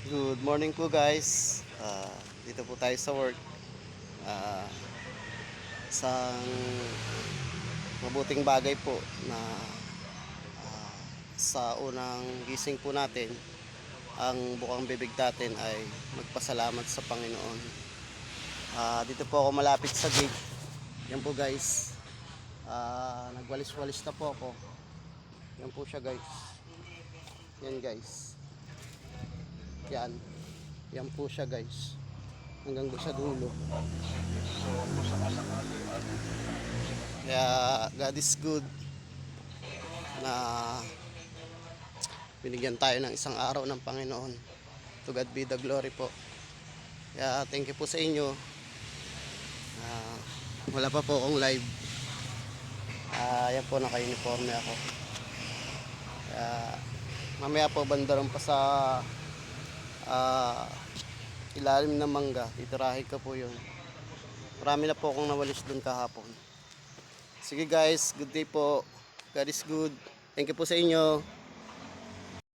Good morning po guys. Dito po tayo sa work. Ah, Isang mabuting bagay po na sa unang gising po natin, ang bukang bibig natin ay magpasalamat sa Panginoon. Dito po ako malapit sa gate. Yan po guys. Nagwalis-walis na po ako. Yan po siya guys. Yan guys. Yan. Yan po siya guys. Hanggang doon sa dulo. Kaya God is good na binigyan tayo ng isang araw ng Panginoon. To God be the glory po. Kaya thank you po sa inyo. Wala pa po akong live. Yan po, naka-uniforme ako. Kaya mamaya po bandaron pa sa ilalim ng mangga, titirahin ko po yun. Marami na po akong nawalis dun kahapon. Sige guys, good day po. God is good. Thank you po sa inyo.